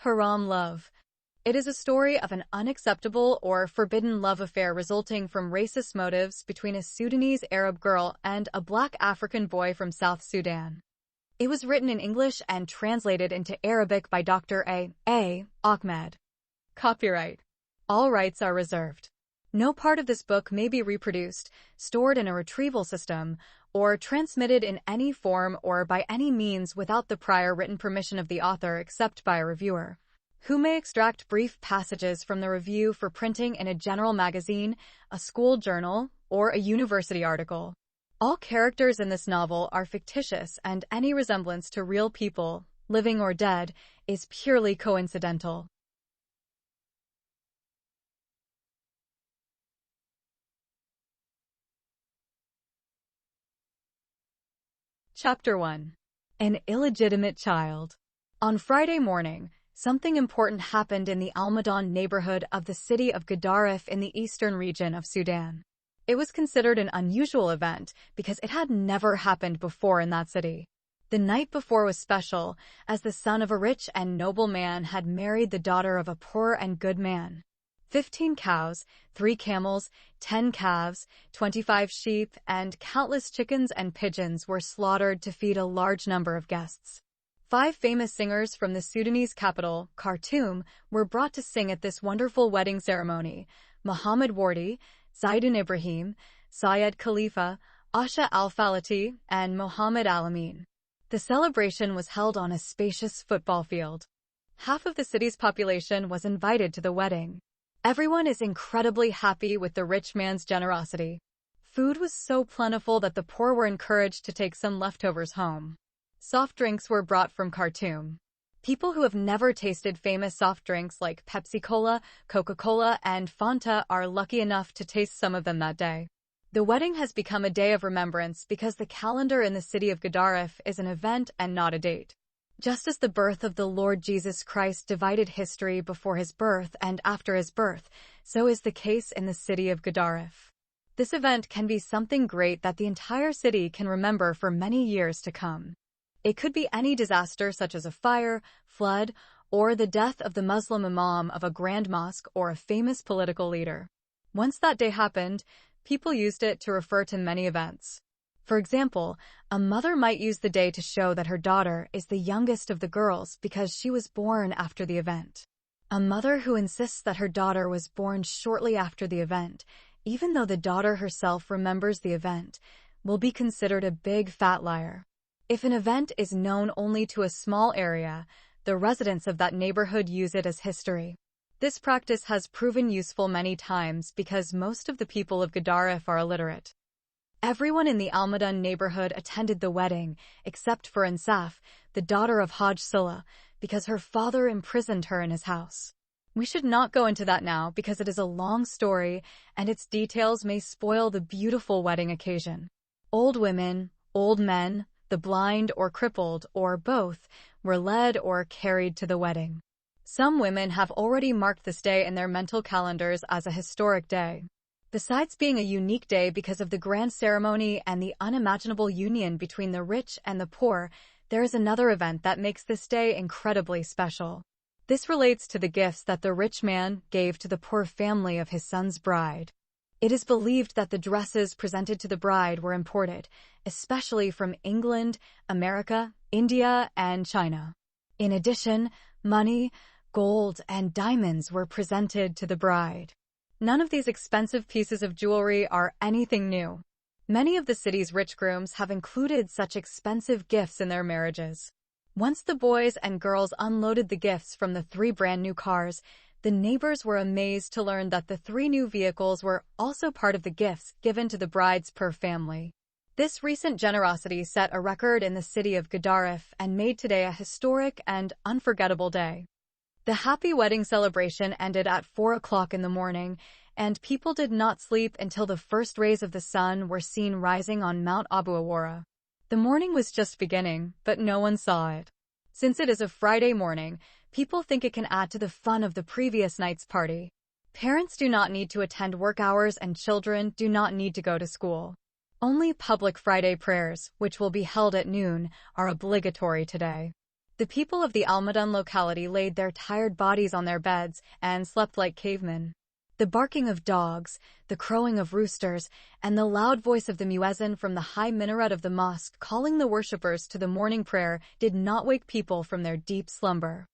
Haram love. It is a story of an unacceptable or forbidden love affair resulting from racist motives between a Sudanese Arab girl and a black African boy from South Sudan. It was written in English and translated into Arabic by Dr. A. Ahmed. Copyright. All rights are reserved. No part of this book may be reproduced, stored in a retrieval system, or transmitted in any form or by any means without the prior written permission of the author except by a reviewer, who may extract brief passages from the review for printing in a general magazine, a school journal, or a university article. All characters in this novel are fictitious and any resemblance to real people, living or dead, is purely coincidental. Chapter 1. An illegitimate child. On Friday morning, something important happened in the Almadon neighborhood of the city of Gadaref in the eastern region of Sudan. It was considered an unusual event because it had never happened before in that city. The night before was special, as the son of a rich and noble man had married the daughter of a poor and good man. 15 cows, 3 camels, 10 calves, 25 sheep, and countless chickens and pigeons were slaughtered to feed a large number of guests. 5 famous singers from the Sudanese capital, Khartoum, were brought to sing at this wonderful wedding ceremony: Muhammad Wardi, Zaidun Ibrahim, Syed Khalifa, Asha Al-Falati, and Mohammed Al-Amin. The celebration was held on a spacious football field. Half of the city's population was invited to the wedding. Everyone is incredibly happy with the rich man's generosity. Food was so plentiful that the poor were encouraged to take some leftovers home. Soft drinks were brought from Khartoum. People who have never tasted famous soft drinks like Pepsi-Cola, Coca-Cola, and Fanta are lucky enough to taste some of them that day. The wedding has become a day of remembrance because the calendar in the city of Gadaref is an event and not a date. Just as the birth of the Lord Jesus Christ divided history before his birth and after his birth, so is the case in the city of Gadaref. This event can be something great that the entire city can remember for many years to come. It could be any disaster such as a fire, flood, or the death of the Muslim imam of a grand mosque or a famous political leader. Once that day happened, people used it to refer to many events. For example, a mother might use the day to show that her daughter is the youngest of the girls because she was born after the event. A mother who insists that her daughter was born shortly after the event, even though the daughter herself remembers the event, will be considered a big fat liar. If an event is known only to a small area, the residents of that neighborhood use it as history. This practice has proven useful many times because most of the people of Gadaref are illiterate. Everyone in the Almadon neighborhood attended the wedding, except for Insaf, the daughter of Hajj Sulla, because her father imprisoned her in his house. We should not go into that now because it is a long story and its details may spoil the beautiful wedding occasion. Old women, old men, the blind or crippled, or both, were led or carried to the wedding. Some women have already marked this day in their mental calendars as a historic day. Besides being a unique day because of the grand ceremony and the unimaginable union between the rich and the poor, there is another event that makes this day incredibly special. This relates to the gifts that the rich man gave to the poor family of his son's bride. It is believed that the dresses presented to the bride were imported, especially from England, America, India, and China. In addition, money, gold, and diamonds were presented to the bride. None of these expensive pieces of jewelry are anything new. Many of the city's rich grooms have included such expensive gifts in their marriages. Once the boys and girls unloaded the gifts from the 3 brand new cars, the neighbors were amazed to learn that the 3 new vehicles were also part of the gifts given to the brides per family. This recent generosity set a record in the city of Gadaref and made today a historic and unforgettable day. The happy wedding celebration ended at 4 o'clock in the morning, and people did not sleep until the first rays of the sun were seen rising on Mount Abu Awara. The morning was just beginning, but no one saw it. Since it is a Friday morning, people think it can add to the fun of the previous night's party. Parents do not need to attend work hours and children do not need to go to school. Only public Friday prayers, which will be held at noon, are obligatory today. The people of the Almadan locality laid their tired bodies on their beds and slept like cavemen. The barking of dogs, the crowing of roosters, and the loud voice of the muezzin from the high minaret of the mosque calling the worshippers to the morning prayer did not wake people from their deep slumber.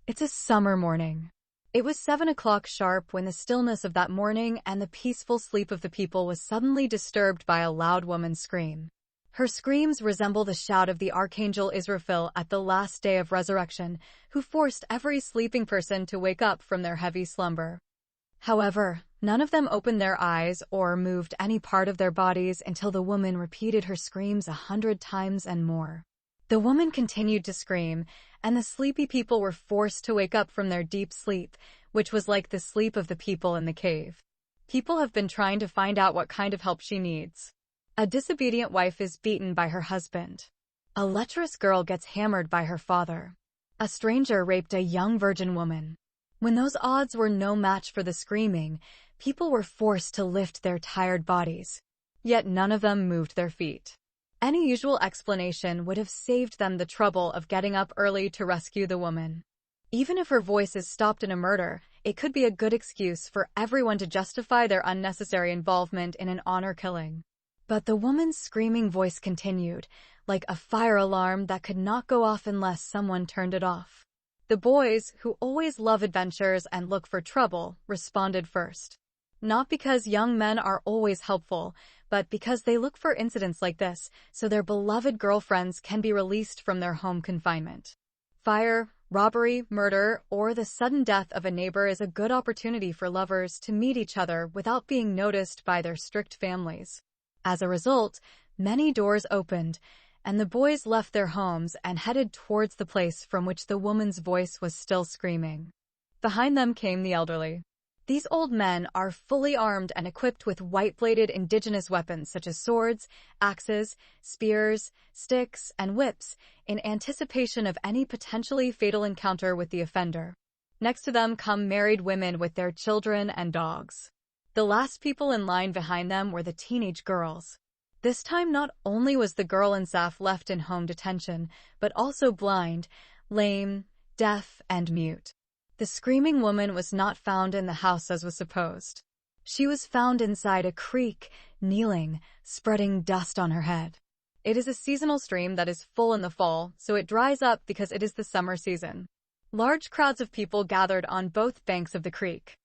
It's a summer morning. It was 7 o'clock sharp when the stillness of that morning and the peaceful sleep of the people was suddenly disturbed by a loud woman's scream. Her screams resemble the shout of the Archangel Israfil at the last day of resurrection, who forced every sleeping person to wake up from their heavy slumber. However, none of them opened their eyes or moved any part of their bodies until the woman repeated her screams 100 times and more. The woman continued to scream, and the sleepy people were forced to wake up from their deep sleep, which was like the sleep of the people in the cave. People have been trying to find out what kind of help she needs. A disobedient wife is beaten by her husband. A lecherous girl gets hammered by her father. A stranger raped a young virgin woman. When those odds were no match for the screaming, people were forced to lift their tired bodies. Yet none of them moved their feet. Any usual explanation would have saved them the trouble of getting up early to rescue the woman. Even if her voice is stopped in a murder, it could be a good excuse for everyone to justify their unnecessary involvement in an honor killing. But the woman's screaming voice continued, like a fire alarm that could not go off unless someone turned it off. The boys, who always love adventures and look for trouble, responded first. Not because young men are always helpful, but because they look for incidents like this so their beloved girlfriends can be released from their home confinement. Fire, robbery, murder, or the sudden death of a neighbor is a good opportunity for lovers to meet each other without being noticed by their strict families. As a result, many doors opened, and the boys left their homes and headed towards the place from which the woman's voice was still screaming. Behind them came the elderly. These old men are fully armed and equipped with white-bladed indigenous weapons such as swords, axes, spears, sticks, and whips, in anticipation of any potentially fatal encounter with the offender. Next to them come married women with their children and dogs. The last people in line behind them were the teenage girls. This time not only was the girl in Saf left in home detention, but also blind, lame, deaf, and mute. The screaming woman was not found in the house as was supposed. She was found inside a creek, kneeling, spreading dust on her head. It is a seasonal stream that is full in the fall, so it dries up because it is the summer season. Large crowds of people gathered on both banks of the creek.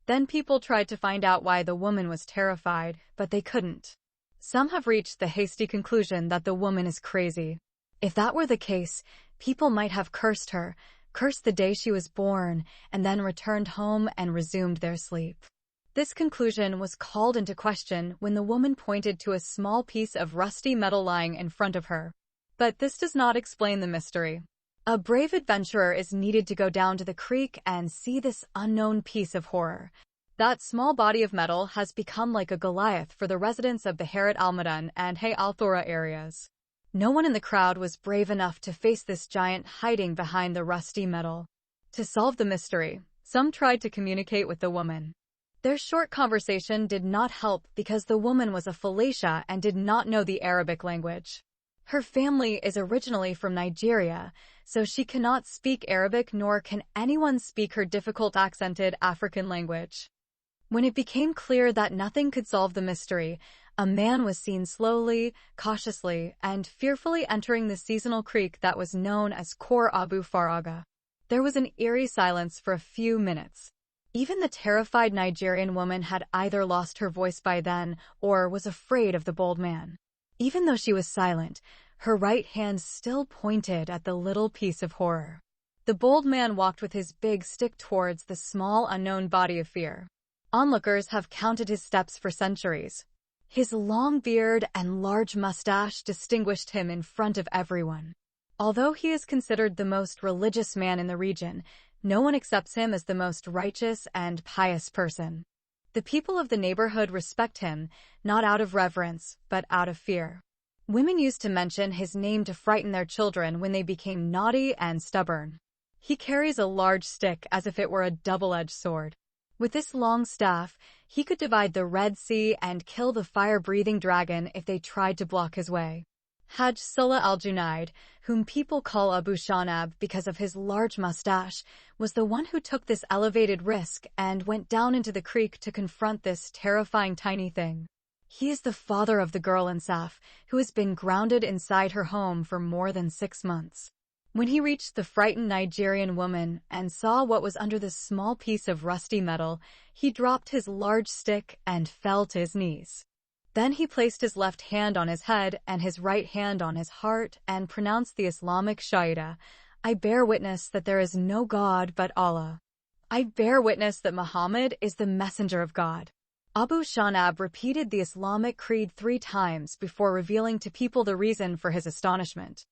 Then people tried to find out why the woman was terrified, but they couldn't. Some have reached the hasty conclusion that the woman is crazy. If that were the case, people might have cursed her, cursed the day she was born, and then returned home and resumed their sleep. This conclusion was called into question when the woman pointed to a small piece of rusty metal lying in front of her. But this does not explain the mystery. A brave adventurer is needed to go down to the creek and see this unknown piece of horror. That small body of metal has become like a Goliath for the residents of the Harat Almadan and Hay Al-Thora areas. No one in the crowd was brave enough to face this giant hiding behind the rusty metal. To solve the mystery, some tried to communicate with the woman. Their short conversation did not help because the woman was a Falasha and did not know the Arabic language. Her family is originally from Nigeria, so she cannot speak Arabic nor can anyone speak her difficult accented African language. When it became clear that nothing could solve the mystery, a man was seen slowly, cautiously, and fearfully entering the seasonal creek that was known as Khor Abu Faraga. There was an eerie silence for a few minutes. Even the terrified Nigerian woman had either lost her voice by then or was afraid of the bold man. Even though she was silent, her right hand still pointed at the little piece of horror. The bold man walked with his big stick towards the small unknown body of fear. Onlookers have counted his steps for centuries. His long beard and large mustache distinguished him in front of everyone. Although he is considered the most religious man in the region, no one accepts him as the most righteous and pious person. The people of the neighborhood respect him, not out of reverence, but out of fear. Women used to mention his name to frighten their children when they became naughty and stubborn. He carries a large stick as if it were a double-edged sword. With this long staff, he could divide the Red Sea and kill the fire-breathing dragon if they tried to block his way. Hajj Salah al-Junaid, whom people call Abu Shanab because of his large mustache, was the one who took this elevated risk and went down into the creek to confront this terrifying tiny thing. He is the father of the girl Insaf, who has been grounded inside her home for more than 6 months. When he reached the frightened Nigerian woman and saw what was under this small piece of rusty metal, he dropped his large stick and fell to his knees. Then he placed his left hand on his head and his right hand on his heart and pronounced the Islamic Shahada, "I bear witness that there is no God but Allah. I bear witness that Muhammad is the messenger of God." Abu Shanab repeated the Islamic creed 3 times before revealing to people the reason for his astonishment.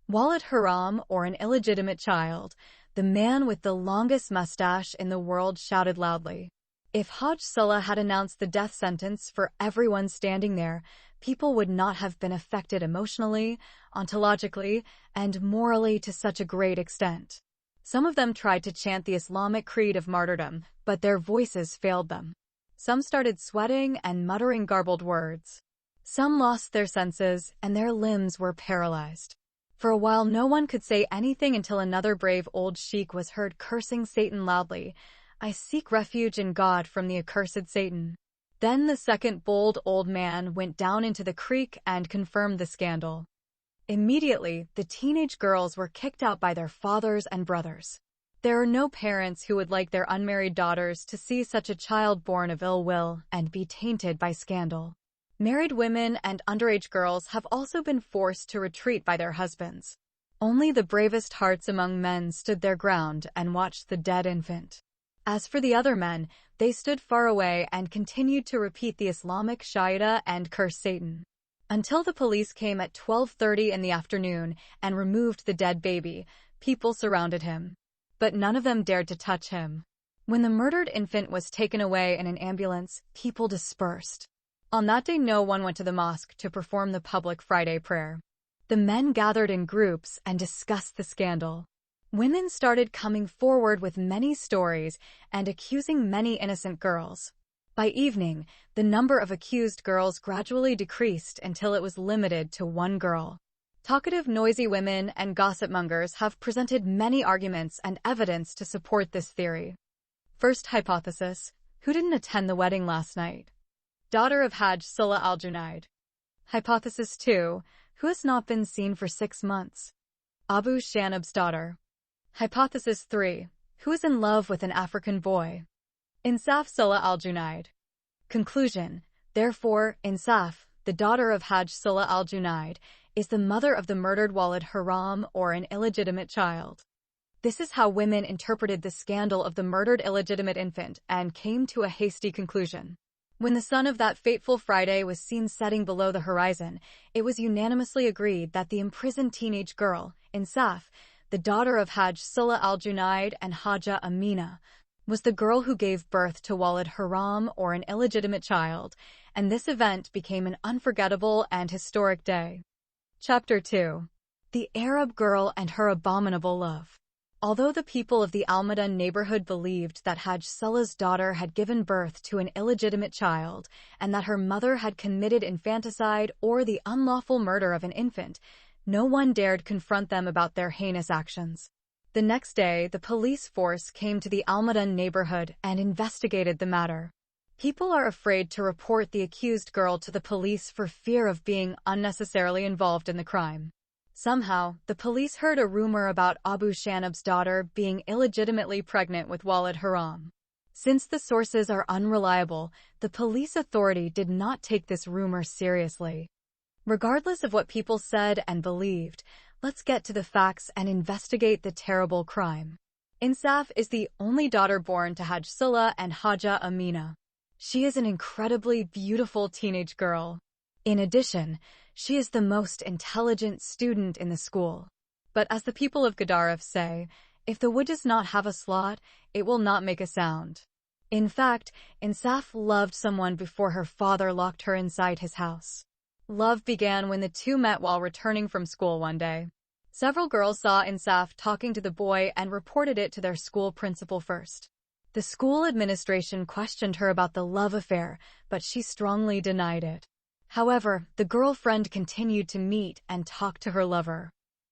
Outlawed Haram, or an illegitimate child, the man with the longest mustache in the world, shouted loudly. If Hajj Salah had announced the death sentence for everyone standing there, people would not have been affected emotionally, ontologically, and morally to such a great extent. Some of them tried to chant the Islamic creed of martyrdom, but their voices failed them. Some started sweating and muttering garbled words. Some lost their senses, and their limbs were paralyzed. For a while no one could say anything until another brave old sheikh was heard cursing Satan loudly. "I seek refuge in God from the accursed Satan." Then the second bold old man went down into the creek and confirmed the scandal. Immediately, the teenage girls were kicked out by their fathers and brothers. There are no parents who would like their unmarried daughters to see such a child born of ill will and be tainted by scandal. Married women and underage girls have also been forced to retreat by their husbands. Only the bravest hearts among men stood their ground and watched the dead infant. As for the other men, they stood far away and continued to repeat the Islamic Shahada and curse Satan. Until the police came at 12:30 in the afternoon and removed the dead baby, people surrounded him. But none of them dared to touch him. When the murdered infant was taken away in an ambulance, people dispersed. On that day no one went to the mosque to perform the public Friday prayer. The men gathered in groups and discussed the scandal. Women started coming forward with many stories and accusing many innocent girls. By evening, the number of accused girls gradually decreased until it was limited to 1 girl. Talkative, noisy women and gossipmongers have presented many arguments and evidence to support this theory. First hypothesis: who didn't attend the wedding last night? Daughter of Hajj Salah al-Junaid. Hypothesis 2: who has not been seen for 6 months? Abu Shanab's daughter. Hypothesis 3: who is in love with an African boy? Insaf Salah al-Junaid. Conclusion: therefore, Insaf, the daughter of Hajj Salah al-Junaid, is the mother of the murdered Outlawed Haram, or an illegitimate child. This is how women interpreted the scandal of the murdered illegitimate infant and came to a hasty conclusion. When the sun of that fateful Friday was seen setting below the horizon, it was unanimously agreed that the imprisoned teenage girl, Insaf, the daughter of Hajj Salah al-Junaid and Haja Amina, was the girl who gave birth to Outlawed Haram, or an illegitimate child, and this event became an unforgettable and historic day. Chapter 2. The Arab Girl and Her Abominable Love. Although the people of the Almadan neighborhood believed that Hajj Salah's daughter had given birth to an illegitimate child and that her mother had committed infanticide or the unlawful murder of an infant, no one dared confront them about their heinous actions. The next day, the police force came to the Almadan neighborhood and investigated the matter. People are afraid to report the accused girl to the police for fear of being unnecessarily involved in the crime. Somehow, the police heard a rumor about Abu Shanab's daughter being illegitimately pregnant with Outlawed Haram. Since the sources are unreliable, the police authority did not take this rumor seriously. Regardless of what people said and believed, let's get to the facts and investigate the terrible crime. Insaf is the only daughter born to Hajj Salah and Haja Amina. She is an incredibly beautiful teenage girl. In addition, she is the most intelligent student in the school. But as the people of Gedaref say, if the wood does not have a slot, it will not make a sound. In fact, Insaf loved someone before her father locked her inside his house. Love began when the two met while returning from school one day. Several girls saw Insaf talking to the boy and reported it to their school principal first. The school administration questioned her about the love affair, but she strongly denied it. However, the girlfriend continued to meet and talk to her lover.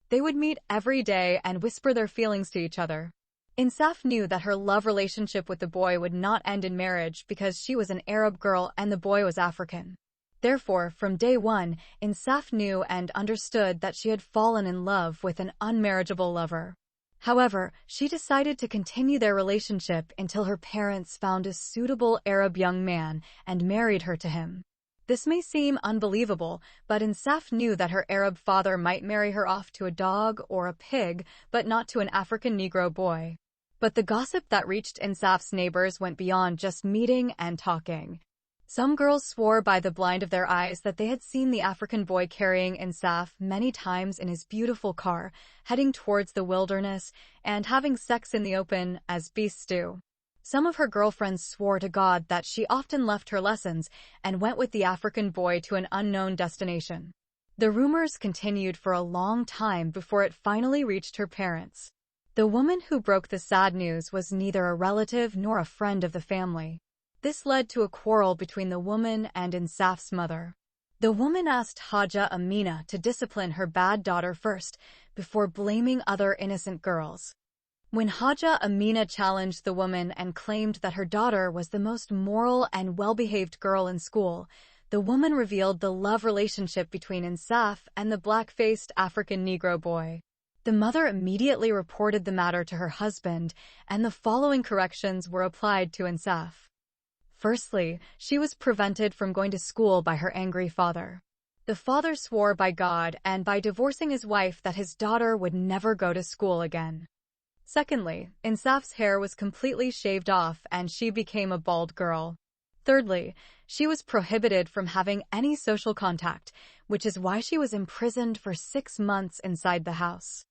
They would meet every day and whisper their feelings to each other. Insaf knew that her love relationship with the boy would not end in marriage because she was an Arab girl and the boy was African. Therefore, from day one, Insaf knew and understood that she had fallen in love with an unmarriageable lover. However, she decided to continue their relationship until her parents found a suitable Arab young man and married her to him. This may seem unbelievable, but Insaf knew that her Arab father might marry her off to a dog or a pig, but not to an African Negro boy. But the gossip that reached Insaf's neighbors went beyond just meeting and talking. Some girls swore by the blind of their eyes that they had seen the African boy carrying Insaf many times in his beautiful car, heading towards the wilderness and having sex in the open as beasts do. Some of her girlfriends swore to God that she often left her lessons and went with the African boy to an unknown destination. The rumors continued for a long time before it finally reached her parents. The woman who broke the sad news was neither a relative nor a friend of the family. This led to a quarrel between the woman and Insaf's mother. The woman asked Haja Amina to discipline her bad daughter first, before blaming other innocent girls. When Haja Amina challenged the woman and claimed that her daughter was the most moral and well-behaved girl in school, the woman revealed the love relationship between Insaf and the black-faced African Negro boy. The mother immediately reported the matter to her husband, and the following corrections were applied to Insaf. Firstly, she was prevented from going to school by her angry father. The father swore by God and by divorcing his wife that his daughter would never go to school again. Secondly, Insaf's hair was completely shaved off and she became a bald girl. Thirdly, she was prohibited from having any social contact, which is why she was imprisoned for 6 months inside the house.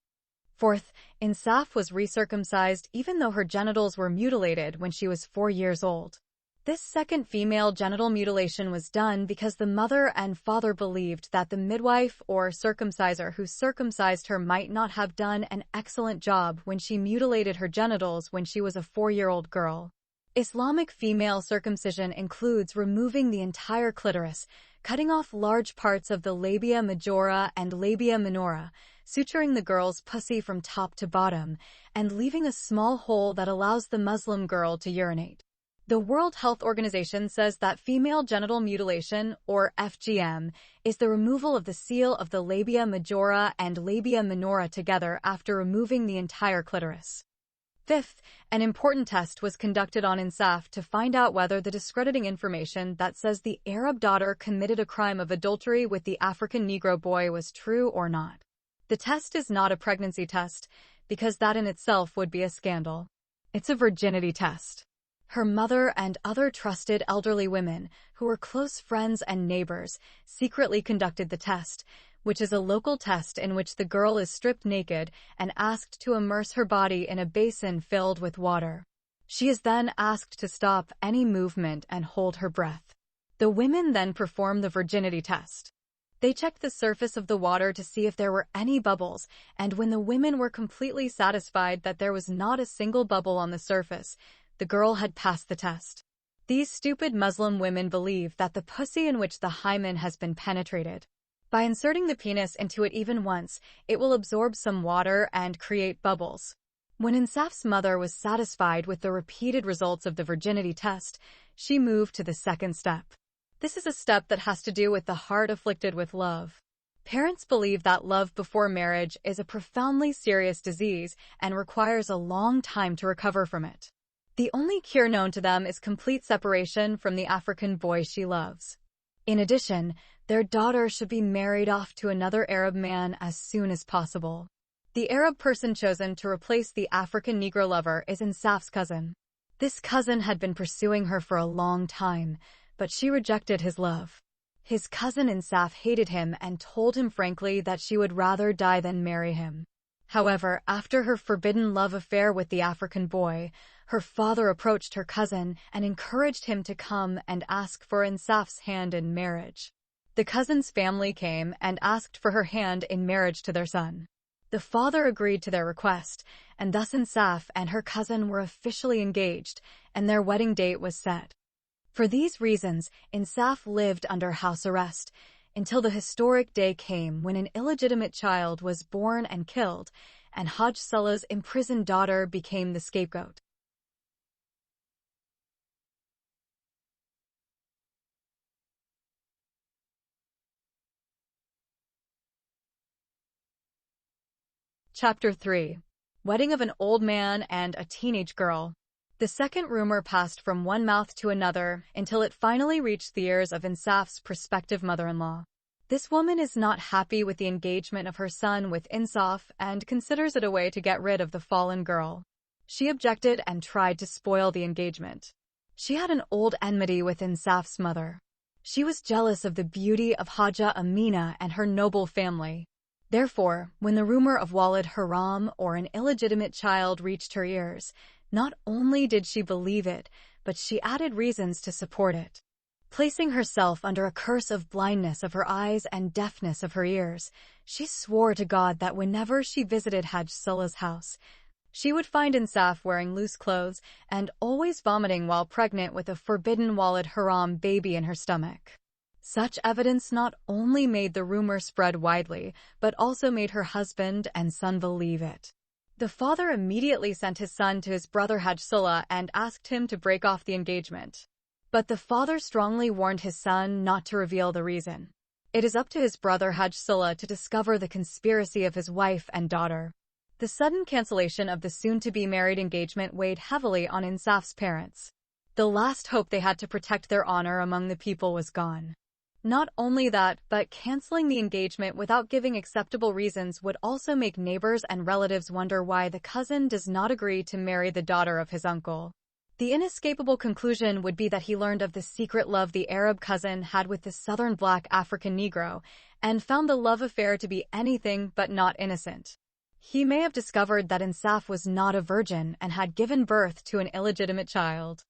Fourth, Insaf was recircumcised even though her genitals were mutilated when she was 4 years old. This second female genital mutilation was done because the mother and father believed that the midwife or circumciser who circumcised her might not have done an excellent job when she mutilated her genitals when she was a 4-year-old girl. Islamic female circumcision includes removing the entire clitoris, cutting off large parts of the labia majora and labia minora, suturing the girl's pussy from top to bottom, and leaving a small hole that allows the Muslim girl to urinate. The World Health Organization says that female genital mutilation, or FGM, is the removal of the seal of the labia majora and labia minora together after removing the entire clitoris. Fifth, an important test was conducted on Insaf to find out whether the discrediting information that says the Arab daughter committed a crime of adultery with the African Negro boy was true or not. The test is not a pregnancy test, because that in itself would be a scandal. It's a virginity test. Her mother and other trusted elderly women, who were close friends and neighbors, secretly conducted the test, which is a local test in which the girl is stripped naked and asked to immerse her body in a basin filled with water. She is then asked to stop any movement and hold her breath. The women then perform the virginity test. They checked the surface of the water to see if there were any bubbles, and when the women were completely satisfied that there was not a single bubble on the surface, the girl had passed the test. These stupid Muslim women believe that the pussy in which the hymen has been penetrated. By inserting the penis into it even once, it will absorb some water and create bubbles. When Insaf's mother was satisfied with the repeated results of the virginity test, she moved to the second step. This is a step that has to do with the heart afflicted with love. Parents believe that love before marriage is a profoundly serious disease and requires a long time to recover from it. The only cure known to them is complete separation from the African boy she loves. In addition, their daughter should be married off to another Arab man as soon as possible. The Arab person chosen to replace the African Negro lover is Insaf's cousin. This cousin had been pursuing her for a long time, but she rejected his love. His cousin Insaf hated him and told him frankly that she would rather die than marry him. However, after her forbidden love affair with the African boy, her father approached her cousin and encouraged him to come and ask for Insaf's hand in marriage. The cousin's family came and asked for her hand in marriage to their son. The father agreed to their request, and thus Insaf and her cousin were officially engaged, and their wedding date was set. For these reasons, Insaf lived under house arrest until the historic day came when an illegitimate child was born and killed, and Hajj Salah's imprisoned daughter became the scapegoat. Chapter 3. Wedding of an old man and a teenage girl. The second rumor passed from one mouth to another until it finally reached the ears of Insaf's prospective mother-in-law. This woman is not happy with the engagement of her son with Insaf and considers it a way to get rid of the fallen girl. She objected and tried to spoil the engagement. She had an old enmity with Insaf's mother. She was jealous of the beauty of Haja Amina and her noble family. Therefore, when the rumor of Outlawed Haram, or an illegitimate child, reached her ears, not only did she believe it, but she added reasons to support it. Placing herself under a curse of blindness of her eyes and deafness of her ears, she swore to God that whenever she visited Hajj Salah's house, she would find Insaf wearing loose clothes and always vomiting while pregnant with a forbidden Outlawed Haram baby in her stomach. Such evidence not only made the rumor spread widely, but also made her husband and son believe it. The father immediately sent his son to his brother Hajj Salah and asked him to break off the engagement. But the father strongly warned his son not to reveal the reason. It is up to his brother Hajj Salah to discover the conspiracy of his wife and daughter. The sudden cancellation of the soon-to-be married engagement weighed heavily on Insaf's parents. The last hope they had to protect their honor among the people was gone. Not only that, but canceling the engagement without giving acceptable reasons would also make neighbors and relatives wonder why the cousin does not agree to marry the daughter of his uncle. The inescapable conclusion would be that he learned of the secret love the Arab cousin had with the southern black African Negro, and found the love affair to be anything but not innocent. He may have discovered that Insaf was not a virgin and had given birth to an illegitimate child.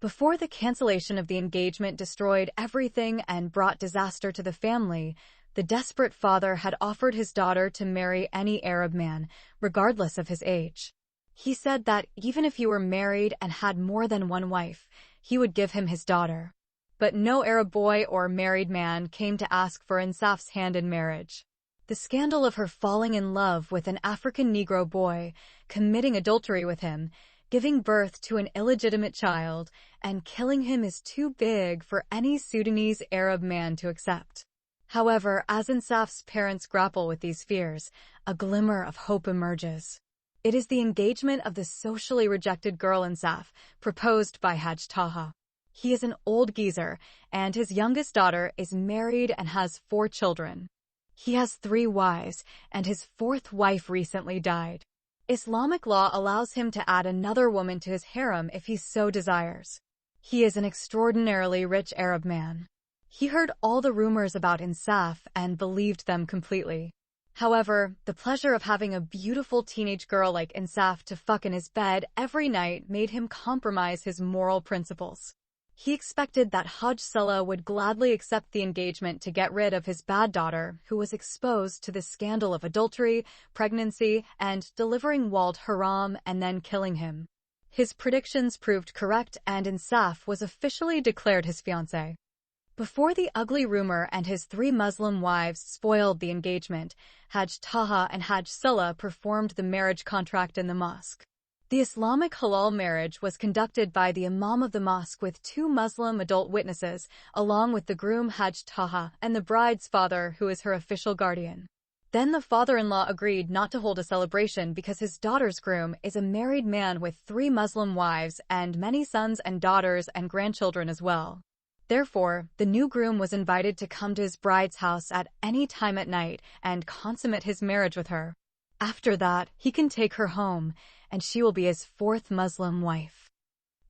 Before the cancellation of the engagement destroyed everything and brought disaster to the family, the desperate father had offered his daughter to marry any Arab man, regardless of his age. He said that even if he were married and had more than one wife, he would give him his daughter. But no Arab boy or married man came to ask for Insaf's hand in marriage. The scandal of her falling in love with an African Negro boy, committing adultery with him, giving birth to an illegitimate child, and killing him is too big for any Sudanese Arab man to accept. However, as Insaf's parents grapple with these fears, a glimmer of hope emerges. It is the engagement of the socially rejected girl Insaf, proposed by Hajj Taha. He is an old geezer, and his youngest daughter is married and has 4 children. He has 3 wives, and his 4th wife recently died. Islamic law allows him to add another woman to his harem if he so desires. He is an extraordinarily rich Arab man. He heard all the rumors about Insaf and believed them completely. However, the pleasure of having a beautiful teenage girl like Insaf to fuck in his bed every night made him compromise his moral principles. He expected that Hajj Salah would gladly accept the engagement to get rid of his bad daughter, who was exposed to the scandal of adultery, pregnancy, and delivering Outlawed Haram and then killing him. His predictions proved correct and Insaf was officially declared his fiancé. Before the ugly rumor and his 3 Muslim wives spoiled the engagement, Hajj Taha and Hajj Salah performed the marriage contract in the mosque. The Islamic halal marriage was conducted by the Imam of the mosque with 2 Muslim adult witnesses, along with the groom Hajj Taha and the bride's father, who is her official guardian. Then the father-in-law agreed not to hold a celebration because his daughter's groom is a married man with 3 Muslim wives and many sons and daughters and grandchildren as well. Therefore, the new groom was invited to come to his bride's house at any time at night and consummate his marriage with her. After that, he can take her home, and she will be his 4th Muslim wife.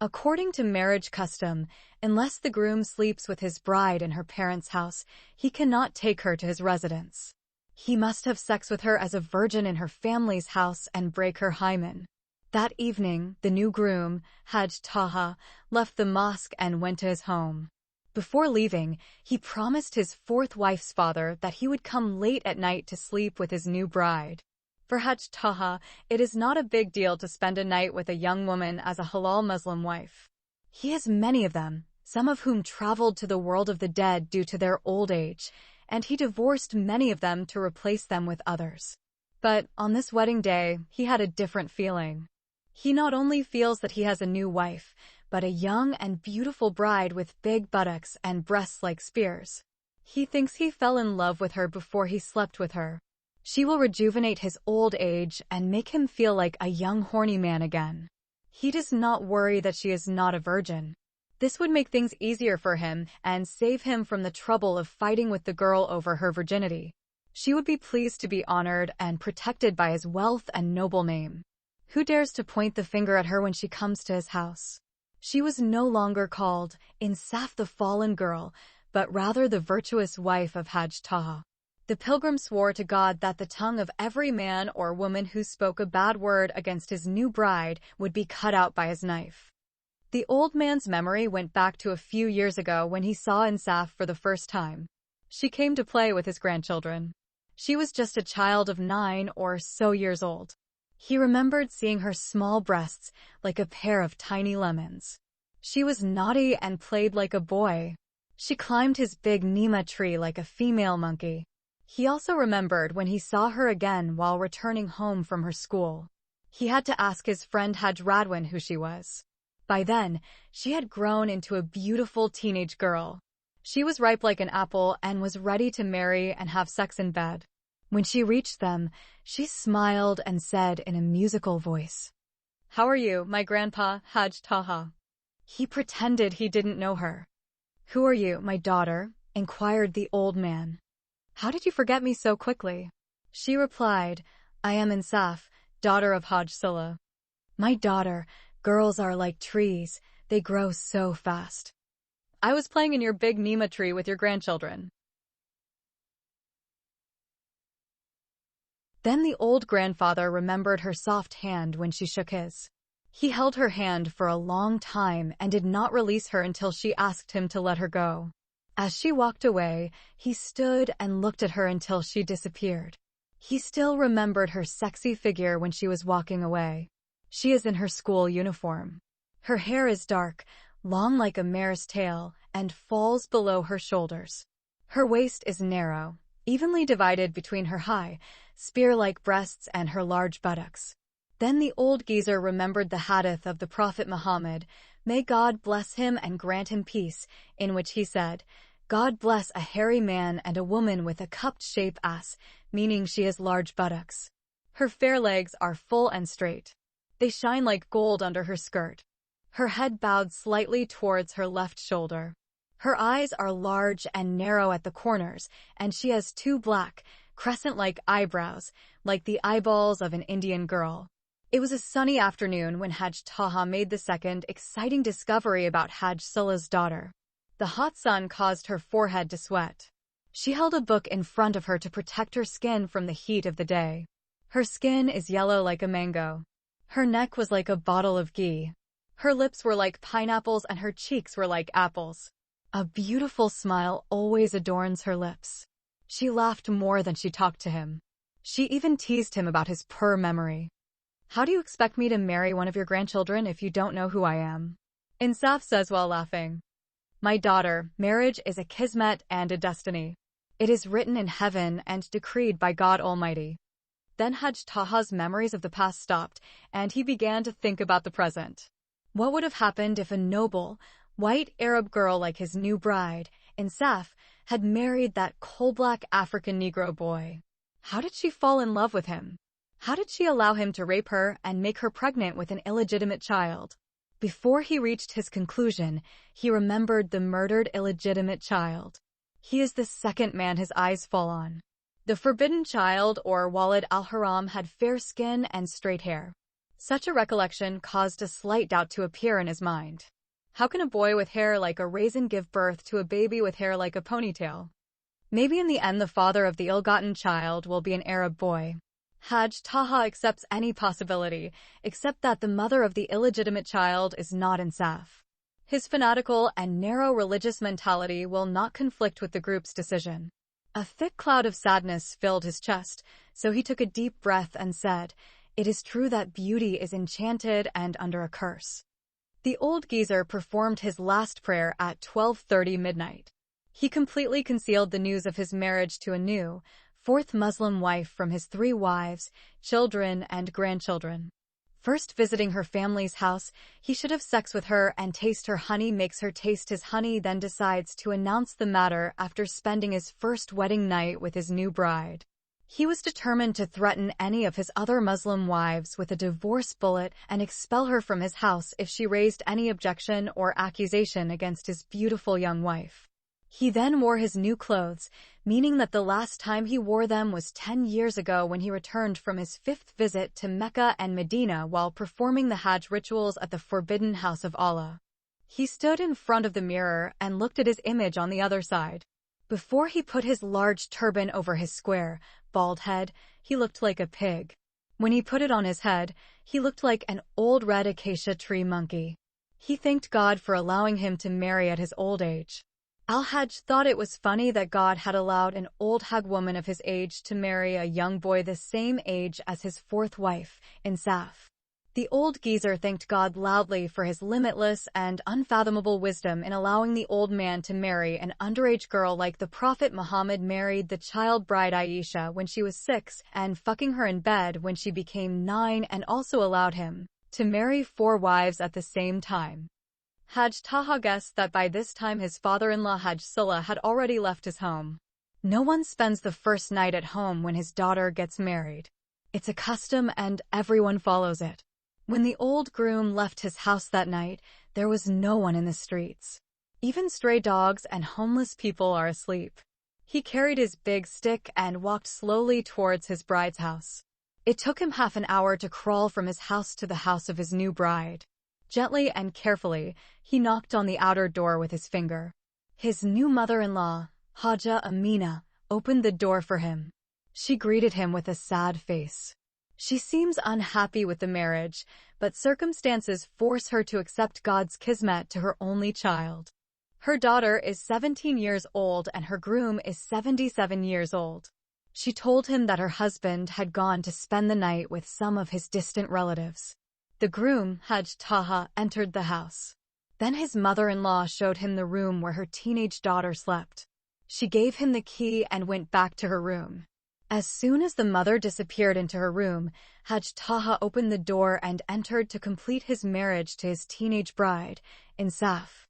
According to marriage custom, unless the groom sleeps with his bride in her parents' house, he cannot take her to his residence. He must have sex with her as a virgin in her family's house and break her hymen. That evening, the new groom, Hajj Taha, left the mosque and went to his home. Before leaving, he promised his 4th wife's father that he would come late at night to sleep with his new bride. For Hajj Taha, it is not a big deal to spend a night with a young woman as a halal Muslim wife. He has many of them, some of whom traveled to the world of the dead due to their old age, and he divorced many of them to replace them with others. But on this wedding day, he had a different feeling. He not only feels that he has a new wife, but a young and beautiful bride with big buttocks and breasts like spears. He thinks he fell in love with her before he slept with her. She will rejuvenate his old age and make him feel like a young horny man again. He does not worry that she is not a virgin. This would make things easier for him and save him from the trouble of fighting with the girl over her virginity. She would be pleased to be honored and protected by his wealth and noble name. Who dares to point the finger at her when she comes to his house? She was no longer called Insaf the fallen girl, but rather the virtuous wife of Hajj Taha. The pilgrim swore to God that the tongue of every man or woman who spoke a bad word against his new bride would be cut out by his knife. The old man's memory went back to a few years ago when he saw Insaf for the first time. She came to play with his grandchildren. She was just a child of 9 or so years old. He remembered seeing her small breasts like a pair of tiny lemons. She was naughty and played like a boy. She climbed his big Nima tree like a female monkey. He also remembered when he saw her again while returning home from her school. He had to ask his friend Hajj Radwan who she was. By then, she had grown into a beautiful teenage girl. She was ripe like an apple and was ready to marry and have sex in bed. When she reached them, she smiled and said in a musical voice, "How are you, my grandpa, Hajj Taha?" He pretended he didn't know her. "Who are you, my daughter?" inquired the old man. "How did you forget me so quickly?" She replied, "I am Insaf, daughter of Hajj Silla." "My daughter, girls are like trees, they grow so fast." "I was playing in your big Nima tree with your grandchildren." Then the old grandfather remembered her soft hand when she shook his. He held her hand for a long time and did not release her until she asked him to let her go. As she walked away, he stood and looked at her until she disappeared. He still remembered her sexy figure when she was walking away. She is in her school uniform. Her hair is dark, long like a mare's tail, and falls below her shoulders. Her waist is narrow, evenly divided between her high, spear-like breasts and her large buttocks. Then the old geezer remembered the hadith of the Prophet Muhammad, may God bless him and grant him peace, in which he said, "God bless a hairy man and a woman with a cupped-shaped ass," meaning she has large buttocks. Her fair legs are full and straight. They shine like gold under her skirt. Her head bowed slightly towards her left shoulder. Her eyes are large and narrow at the corners, and she has 2 black, crescent-like eyebrows, like the eyeballs of an Indian girl. It was a sunny afternoon when Hajj Taha made the second exciting discovery about Hajj Silla's daughter. The hot sun caused her forehead to sweat. She held a book in front of her to protect her skin from the heat of the day. Her skin is yellow like a mango. Her neck was like a bottle of ghee. Her lips were like pineapples and her cheeks were like apples. A beautiful smile always adorns her lips. She laughed more than she talked to him. She even teased him about his poor memory. "How do you expect me to marry one of your grandchildren if you don't know who I am?" Insaf says while laughing. "My daughter, marriage is a kismet and a destiny. It is written in heaven and decreed by God Almighty." Then Hajj Taha's memories of the past stopped, and he began to think about the present. What would have happened if a noble, white Arab girl like his new bride, Insaf, had married that coal-black African Negro boy? How did she fall in love with him? How did she allow him to rape her and make her pregnant with an illegitimate child? Before he reached his conclusion, he remembered the murdered illegitimate child. He is the second man his eyes fall on. The forbidden child, or Walid al-Haram, had fair skin and straight hair. Such a recollection caused a slight doubt to appear in his mind. How can a boy with hair like a raisin give birth to a baby with hair like a ponytail? Maybe in the end the father of the ill-gotten child will be an Arab boy. Hajj Taha accepts any possibility, except that the mother of the illegitimate child is not Insaf. His fanatical and narrow religious mentality will not conflict with the group's decision. A thick cloud of sadness filled his chest, so he took a deep breath and said, "It is true that beauty is enchanted and under a curse." The old geezer performed his last prayer at 12:30 midnight. He completely concealed the news of his marriage to a new, fourth Muslim wife from his 3 wives, children, and grandchildren. First visiting her family's house, he should have sex with her and taste her honey, makes her taste his honey, then decides to announce the matter after spending his first wedding night with his new bride. He was determined to threaten any of his other Muslim wives with a divorce bullet and expel her from his house if she raised any objection or accusation against his beautiful young wife. He then wore his new clothes, meaning that the last time he wore them was 10 years ago when he returned from his 5th visit to Mecca and Medina while performing the Hajj rituals at the forbidden house of Allah. He stood in front of the mirror and looked at his image on the other side. Before he put his large turban over his square, bald head, he looked like a pig. When he put it on his head, he looked like an old red acacia tree monkey. He thanked God for allowing him to marry at his old age. Al-Hajj thought it was funny that God had allowed an old hag woman of his age to marry a young boy the same age as his 4th wife, Insaf. The old geezer thanked God loudly for his limitless and unfathomable wisdom in allowing the old man to marry an underage girl like the Prophet Muhammad married the child bride Aisha when she was 6 and fucking her in bed when she became 9, and also allowed him to marry 4 wives at the same time. Hajj Taha guessed that by this time his father-in-law Hajj Sulla had already left his home. No one spends the first night at home when his daughter gets married. It's a custom and everyone follows it. When the old groom left his house that night, there was no one in the streets. Even stray dogs and homeless people are asleep. He carried his big stick and walked slowly towards his bride's house. It took him half an hour to crawl from his house to the house of his new bride. Gently and carefully, he knocked on the outer door with his finger. His new mother-in-law, Haja Amina, opened the door for him. She greeted him with a sad face. She seems unhappy with the marriage, but circumstances force her to accept God's kismet to her only child. Her daughter is 17 years old and her groom is 77 years old. She told him that her husband had gone to spend the night with some of his distant relatives. The groom, Hajj Taha, entered the house. Then his mother-in-law showed him the room where her teenage daughter slept. She gave him the key and went back to her room. As soon as the mother disappeared into her room, Hajj Taha opened the door and entered to complete his marriage to his teenage bride, Insaf.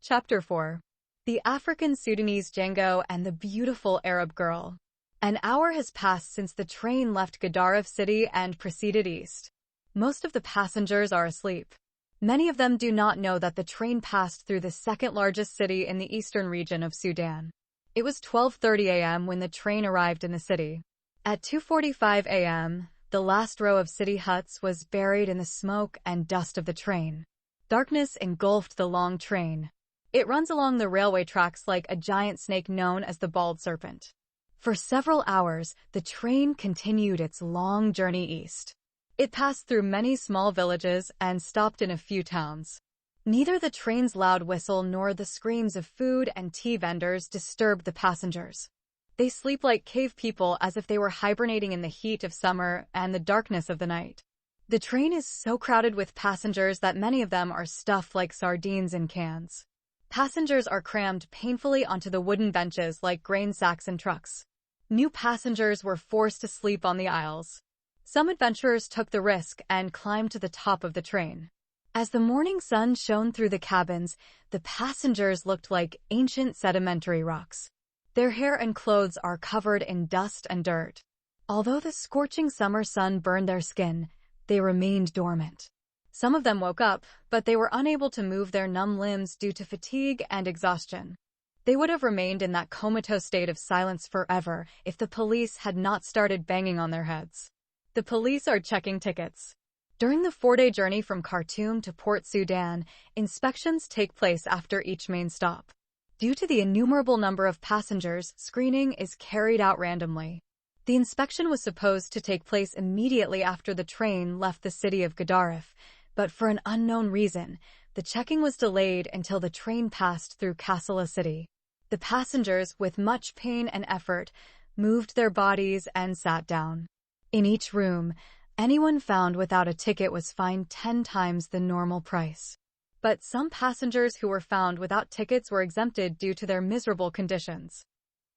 Chapter 4. The African Sudanese Django and the Beautiful Arab Girl. An hour has passed since the train left Gadaref city and proceeded east. Most of the passengers are asleep. Many of them do not know that the train passed through the second largest city in the eastern region of Sudan. It was 12:30 a.m. when the train arrived in the city. At 2:45 a.m., the last row of city huts was buried in the smoke and dust of the train. Darkness engulfed the long train. It runs along the railway tracks like a giant snake known as the bald serpent. For several hours, the train continued its long journey east. It passed through many small villages and stopped in a few towns. Neither the train's loud whistle nor the screams of food and tea vendors disturbed the passengers. They sleep like cave people, as if they were hibernating in the heat of summer and the darkness of the night. The train is so crowded with passengers that many of them are stuffed like sardines in cans. Passengers are crammed painfully onto the wooden benches like grain sacks in trucks. New passengers were forced to sleep on the aisles. Some adventurers took the risk and climbed to the top of the train. As the morning sun shone through the cabins, the passengers looked like ancient sedimentary rocks. Their hair and clothes are covered in dust and dirt. Although the scorching summer sun burned their skin, they remained dormant. Some of them woke up, but they were unable to move their numb limbs due to fatigue and exhaustion. They would have remained in that comatose state of silence forever if the police had not started banging on their heads. The police are checking tickets. During the 4-day journey from Khartoum to Port Sudan, inspections take place after each main stop. Due to the innumerable number of passengers, screening is carried out randomly. The inspection was supposed to take place immediately after the train left the city of Gadaref, but for an unknown reason, the checking was delayed until the train passed through Kassala city. The passengers, with much pain and effort, moved their bodies and sat down. In each room, anyone found without a ticket was fined 10 times the normal price. But some passengers who were found without tickets were exempted due to their miserable conditions.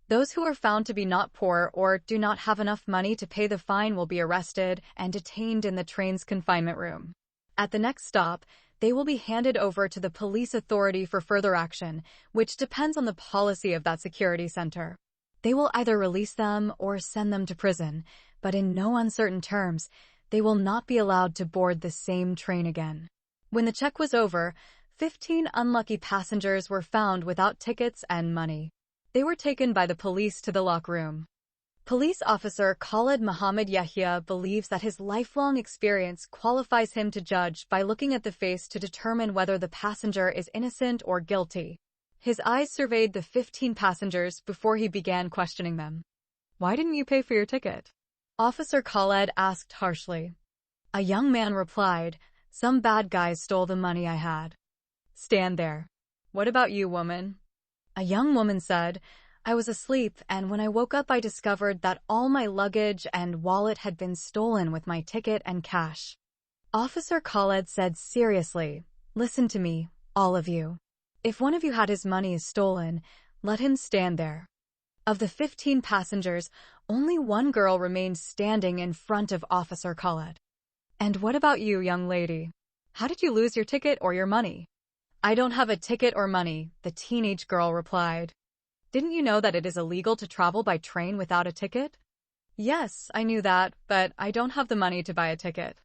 Those who are found to be not poor or do not have enough money to pay the fine will be arrested and detained in the train's confinement room. At the next stop, they will be handed over to the police authority for further action, which depends on the policy of that security center. They will either release them or send them to prison, but in no uncertain terms, they will not be allowed to board the same train again. When the check was over, 15 unlucky passengers were found without tickets and money. They were taken by the police to the lock room. Police officer Khalid Muhammad Yahya believes that his lifelong experience qualifies him to judge by looking at the face to determine whether the passenger is innocent or guilty. His eyes surveyed the 15 passengers before he began questioning them. "Why didn't you pay for your ticket?" Officer Khalid asked harshly. A young man replied, "Some bad guys stole the money I had." "Stand there. What about you, woman?" A young woman said, "I was asleep, and when I woke up I discovered that all my luggage and wallet had been stolen with my ticket and cash." Officer Khalid said seriously, "Listen to me, all of you. If one of you had his money stolen, let him stand there." Of the 15 passengers, only one girl remained standing in front of Officer Khalid. "And what about you, young lady? How did you lose your ticket or your money?" "I don't have a ticket or money," the teenage girl replied. "Didn't you know that it is illegal to travel by train without a ticket?" "Yes, I knew that, but I don't have the money to buy a ticket."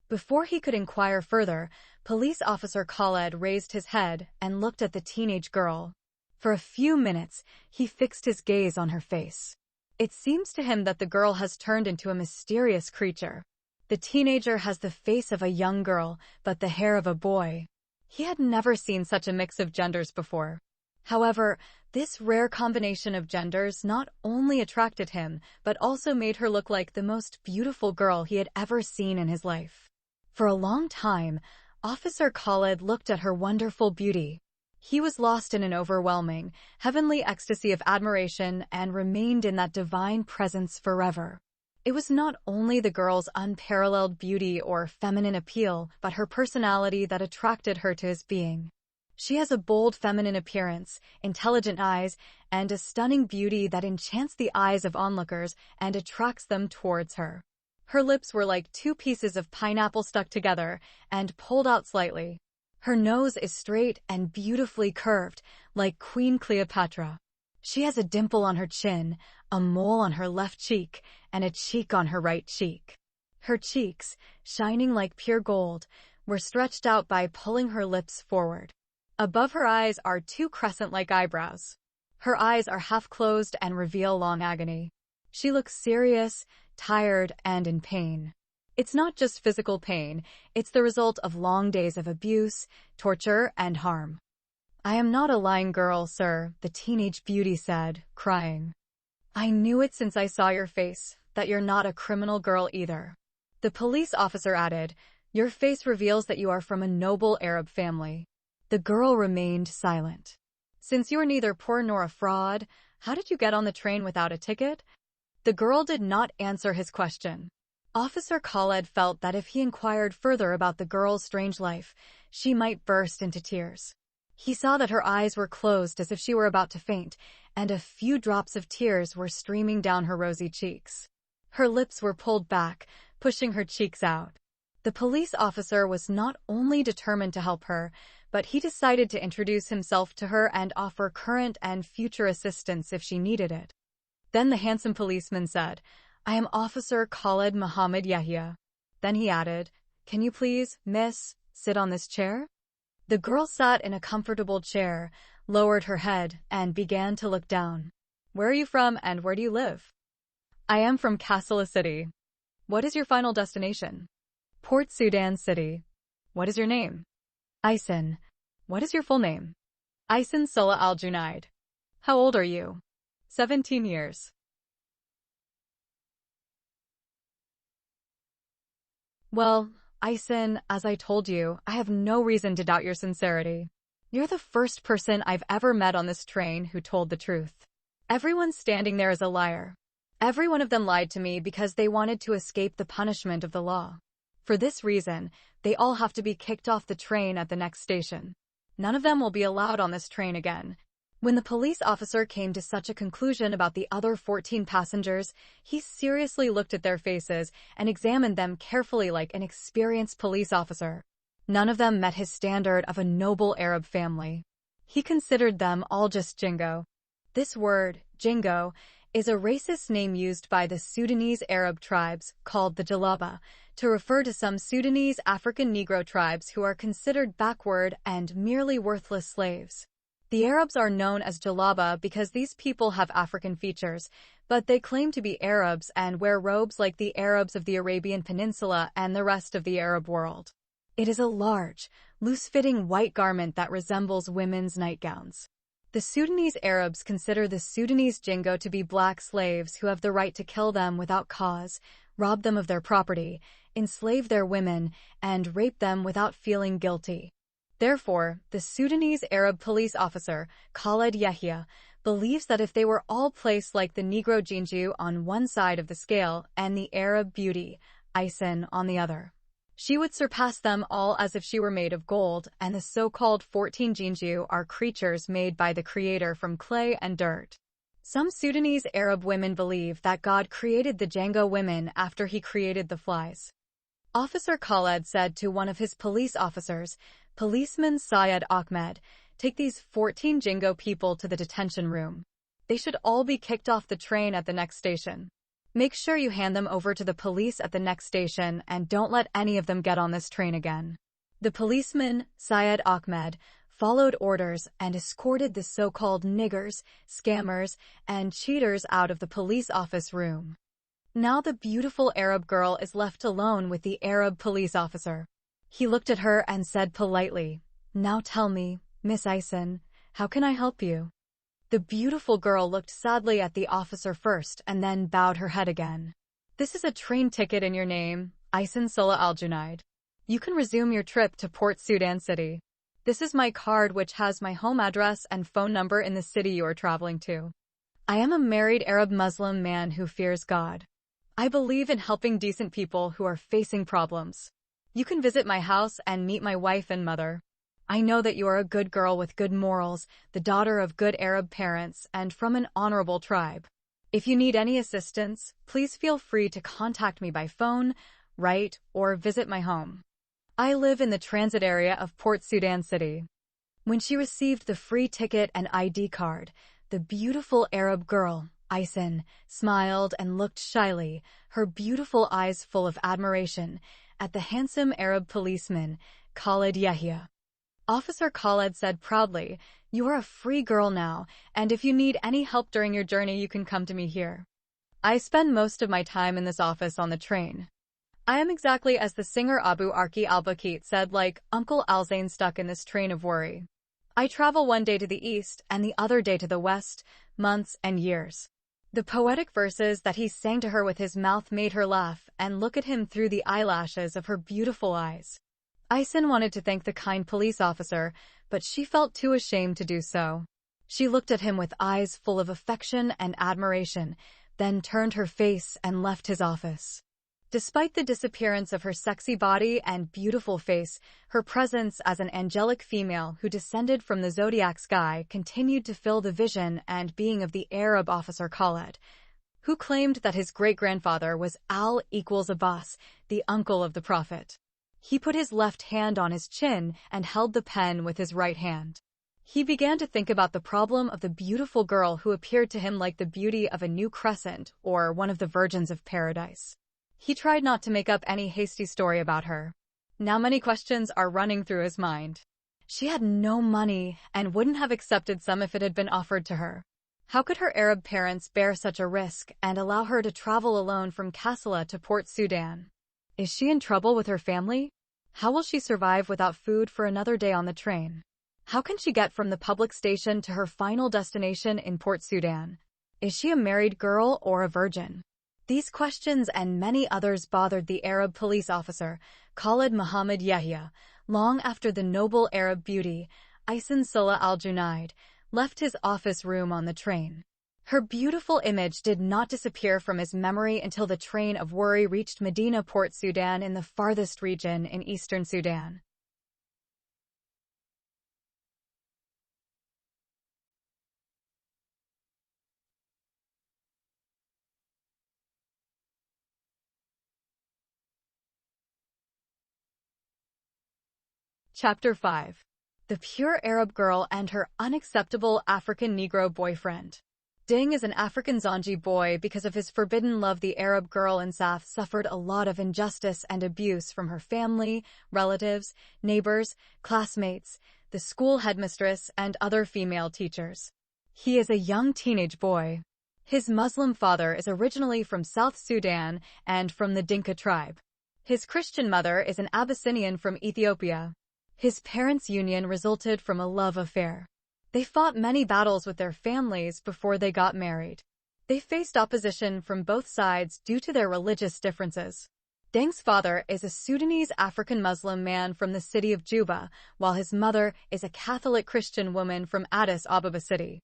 Before he could inquire further, police officer Khalid raised his head and looked at the teenage girl. For a few minutes, he fixed his gaze on her face. It seems to him that the girl has turned into a mysterious creature. The teenager has the face of a young girl, but the hair of a boy. He had never seen such a mix of genders before. However, this rare combination of genders not only attracted him, but also made her look like the most beautiful girl he had ever seen in his life. For a long time, Officer Khalid looked at her wonderful beauty. He was lost in an overwhelming, heavenly ecstasy of admiration and remained in that divine presence forever. It was not only the girl's unparalleled beauty or feminine appeal, but her personality that attracted her to his being. She has a bold feminine appearance, intelligent eyes, and a stunning beauty that enchants the eyes of onlookers and attracts them towards her. Her lips were like two pieces of pineapple stuck together and pulled out slightly. Her nose is straight and beautifully curved, like Queen Cleopatra. She has a dimple on her chin, a mole on her left cheek, and a cheek on her right cheek. Her cheeks, shining like pure gold, were stretched out by pulling her lips forward. Above her eyes are two crescent-like eyebrows. Her eyes are half-closed and reveal long agony. She looks serious, tired, and in pain. It's not just physical pain, it's the result of long days of abuse, torture, and harm. "I am not a lying girl, sir," the teenage beauty said, crying. "I knew it since I saw your face, that you're not a criminal girl either." The police officer added, "Your face reveals that you are from a noble Arab family." The girl remained silent. "Since you are neither poor nor a fraud, how did you get on the train without a ticket?" The girl did not answer his question. Officer Khalid felt that if he inquired further about the girl's strange life, she might burst into tears. He saw that her eyes were closed as if she were about to faint, and a few drops of tears were streaming down her rosy cheeks. Her lips were pulled back, pushing her cheeks out. The police officer was not only determined to help her, but he decided to introduce himself to her and offer current and future assistance if she needed it. Then the handsome policeman said, "I am Officer Khalid Muhammad Yahya." Then he added, "Can you please, miss, sit on this chair?" The girl sat in a comfortable chair, lowered her head, and began to look down. "Where are you from and where do you live?" "I am from Kassala City." "What is your final destination?" "Port Sudan City." "What is your name?" "Aysen." "What is your full name?" "Aysen Sola Al-Junaid." "How old are you?" 17 years. "Well, Aysen, as I told you, I have no reason to doubt your sincerity. You're the first person I've ever met on this train who told the truth. Everyone standing there is a liar. Every one of them lied to me because they wanted to escape the punishment of the law. For this reason, they all have to be kicked off the train at the next station. None of them will be allowed on this train again. When the police officer came to such a conclusion about the other 14 passengers, he seriously looked at their faces and examined them carefully like an experienced police officer. None of them met his standard of a noble Arab family. He considered them all just Jingo. This word, Jingo, is a racist name used by the Sudanese Arab tribes, called the Jalaba, to refer to some Sudanese African Negro tribes who are considered backward and merely worthless slaves. The Arabs are known as Jalaba because these people have African features, but they claim to be Arabs and wear robes like the Arabs of the Arabian Peninsula and the rest of the Arab world. It is a large, loose-fitting white garment that resembles women's nightgowns. The Sudanese Arabs consider the Sudanese Jingo to be black slaves who have the right to kill them without cause, rob them of their property, enslave their women, and rape them without feeling guilty. Therefore, the Sudanese Arab police officer, Khaled Yahya, believes that if they were all placed like the Negro Jinju on one side of the scale and the Arab beauty, Aysen, on the other, she would surpass them all as if she were made of gold, and the so-called 14 Jinju are creatures made by the Creator from clay and dirt. Some Sudanese Arab women believe that God created the Django women after he created the flies. Officer Khaled said to one of his police officers, Policeman Syed Ahmed, take these 14 Jingo people to the detention room. They should all be kicked off the train at the next station. Make sure you hand them over to the police at the next station and don't let any of them get on this train again. The policeman, Syed Ahmed, followed orders and escorted the so-called niggers, scammers, and cheaters out of the police office room. Now the beautiful Arab girl is left alone with the Arab police officer. He looked at her and said politely, "Now tell me, Miss Aysen, how can I help you?" The beautiful girl looked sadly at the officer first and then bowed her head again. "This is a train ticket in your name, Aysen Sola Al-Junaid. You can resume your trip to Port Sudan City. This is my card which has my home address and phone number in the city you are traveling to. I am a married Arab Muslim man who fears God. I believe in helping decent people who are facing problems. You can visit my house and meet my wife and mother. I know that you are a good girl with good morals, the daughter of good Arab parents, and from an honorable tribe. If you need any assistance, please feel free to contact me by phone, write, or visit my home. I live in the transit area of Port Sudan City." When she received the free ticket and ID card, the beautiful Arab girl, Aysen, smiled and looked shyly, her beautiful eyes full of admiration, at the handsome Arab policeman, Khaled Yahya. Officer Khaled said proudly, "You are a free girl now, and if you need any help during your journey you can come to me here. I spend most of my time in this office on the train. I am exactly as the singer Abu Arki al-Bakit said, like Uncle Alzain stuck in this train of worry. I travel one day to the east and the other day to the west, months and years." The poetic verses that he sang to her with his mouth made her laugh and look at him through the eyelashes of her beautiful eyes. Aysen wanted to thank the kind police officer, but she felt too ashamed to do so. She looked at him with eyes full of affection and admiration, then turned her face and left his office. Despite the disappearance of her sexy body and beautiful face, her presence as an angelic female who descended from the zodiac sky continued to fill the vision and being of the Arab officer Khaled, who claimed that his great-grandfather was Al-Abbas, the uncle of the Prophet. He put his left hand on his chin and held the pen with his right hand. He began to think about the problem of the beautiful girl who appeared to him like the beauty of a new crescent or one of the virgins of paradise. He tried not to make up any hasty story about her. Now many questions are running through his mind. She had no money and wouldn't have accepted some if it had been offered to her. How could her Arab parents bear such a risk and allow her to travel alone from Kassala to Port Sudan? Is she in trouble with her family? How will she survive without food for another day on the train? How can she get from the public station to her final destination in Port Sudan? Is she a married girl or a virgin? These questions and many others bothered the Arab police officer, Khaled Muhammad Yahya, long after the noble Arab beauty, Aysen Sola Al-Junaid, left his office room on the train. Her beautiful image did not disappear from his memory until the train of worry reached Medina Port Sudan in the farthest region in eastern Sudan. Chapter 5. The Pure Arab Girl and Her Unacceptable African Negro Boyfriend. Ding is an African Zanji boy. Because of his forbidden love, the Arab girl in Saf suffered a lot of injustice and abuse from her family, relatives, neighbors, classmates, the school headmistress, and other female teachers. He is a young teenage boy. His Muslim father is originally from South Sudan and from the Dinka tribe. His Christian mother is an Abyssinian from Ethiopia. His parents' union resulted from a love affair. They fought many battles with their families before they got married. They faced opposition from both sides due to their religious differences. Deng's father is a Sudanese African Muslim man from the city of Juba, while his mother is a Catholic Christian woman from Addis Ababa city.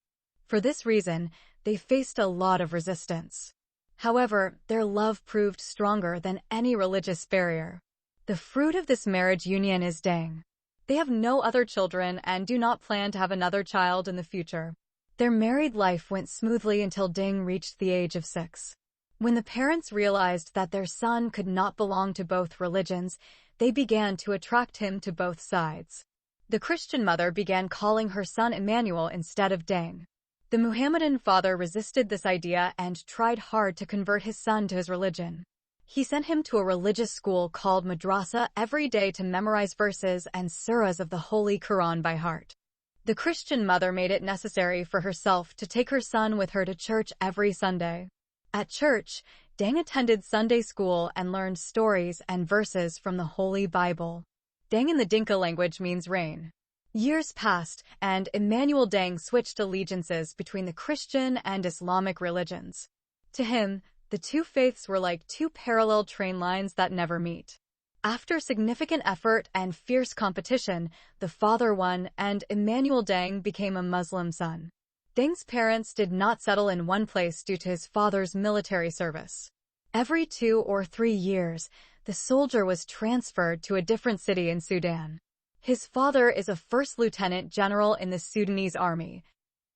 For this reason, they faced a lot of resistance. However, their love proved stronger than any religious barrier. The fruit of this marriage union is Deng. They have no other children and do not plan to have another child in the future. Their married life went smoothly until Deng reached the age of 6. When the parents realized that their son could not belong to both religions, they began to attract him to both sides. The Christian mother began calling her son Emmanuel instead of Deng. The Muhammadan father resisted this idea and tried hard to convert his son to his religion. He sent him to a religious school called madrasa every day to memorize verses and surahs of the Holy Quran by heart. The Christian mother made it necessary for herself to take her son with her to church every Sunday. At church, Deng attended Sunday school and learned stories and verses from the Holy Bible. Deng in the Dinka language means rain. Years passed, and Emmanuel Deng switched allegiances between the Christian and Islamic religions. To him, the two faiths were like two parallel train lines that never meet. After significant effort and fierce competition, the father won and Emmanuel Deng became a Muslim son. Deng's parents did not settle in one place due to his father's military service. Every 2 or 3 years, the soldier was transferred to a different city in Sudan. His father is a first lieutenant general in the Sudanese army.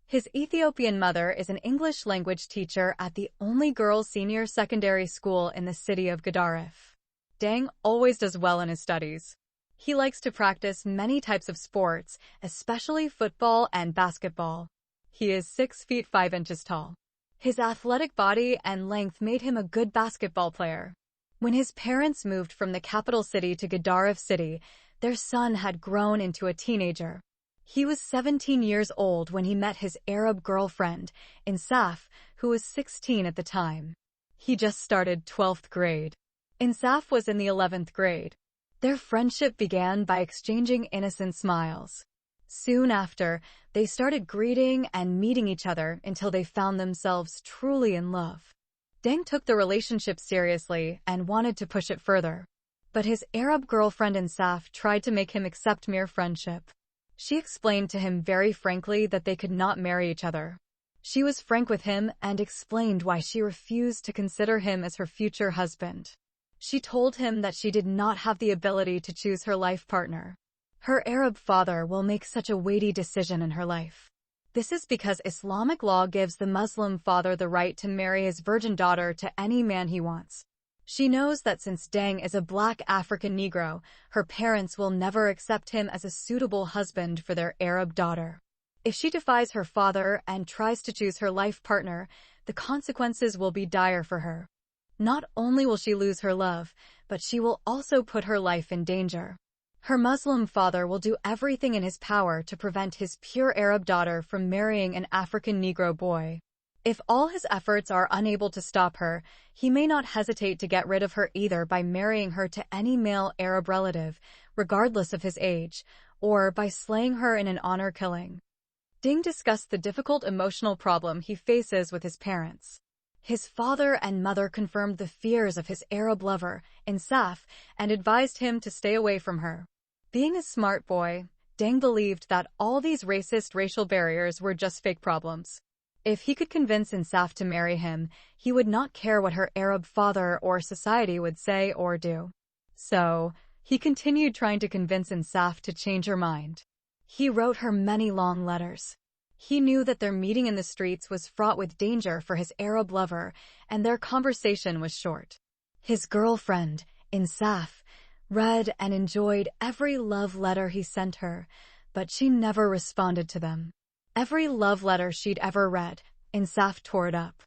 His Ethiopian mother is an English language teacher at the only girls' senior secondary school in the city of Gedaref. Deng always does well in his studies. He likes to practice many types of sports, especially football and basketball. He is 6 feet 5 inches tall. His athletic body and length made him a good basketball player. When his parents moved from the capital city to Gedaref city, their son had grown into a teenager. He was 17 years old when he met his Arab girlfriend, Insaf, who was 16 at the time. He just started 12th grade. Insaf was in the 11th grade. Their friendship began by exchanging innocent smiles. Soon after, they started greeting and meeting each other until they found themselves truly in love. Deng took the relationship seriously and wanted to push it further. But his Arab girlfriend Insaf tried to make him accept mere friendship. She explained to him very frankly that they could not marry each other. She was frank with him and explained why she refused to consider him as her future husband. She told him that she did not have the ability to choose her life partner. Her Arab father will make such a weighty decision in her life. This is because Islamic law gives the Muslim father the right to marry his virgin daughter to any man he wants. She knows that since Deng is a black African Negro, her parents will never accept him as a suitable husband for their Arab daughter. If she defies her father and tries to choose her life partner, the consequences will be dire for her. Not only will she lose her love, but she will also put her life in danger. Her Muslim father will do everything in his power to prevent his pure Arab daughter from marrying an African Negro boy. If all his efforts are unable to stop her, he may not hesitate to get rid of her either by marrying her to any male Arab relative, regardless of his age, or by slaying her in an honor killing. Deng discussed the difficult emotional problem he faces with his parents. His father and mother confirmed the fears of his Arab lover, Insaf, and advised him to stay away from her. Being a smart boy, Deng believed that all these racist racial barriers were just fake problems. If he could convince Insaf to marry him, he would not care what her Arab father or society would say or do. So, he continued trying to convince Insaf to change her mind. He wrote her many long letters. He knew that their meeting in the streets was fraught with danger for his Arab lover, and their conversation was short. His girlfriend, Insaf, read and enjoyed every love letter he sent her, but she never responded to them. Every love letter she'd ever read, Insaf tore it up.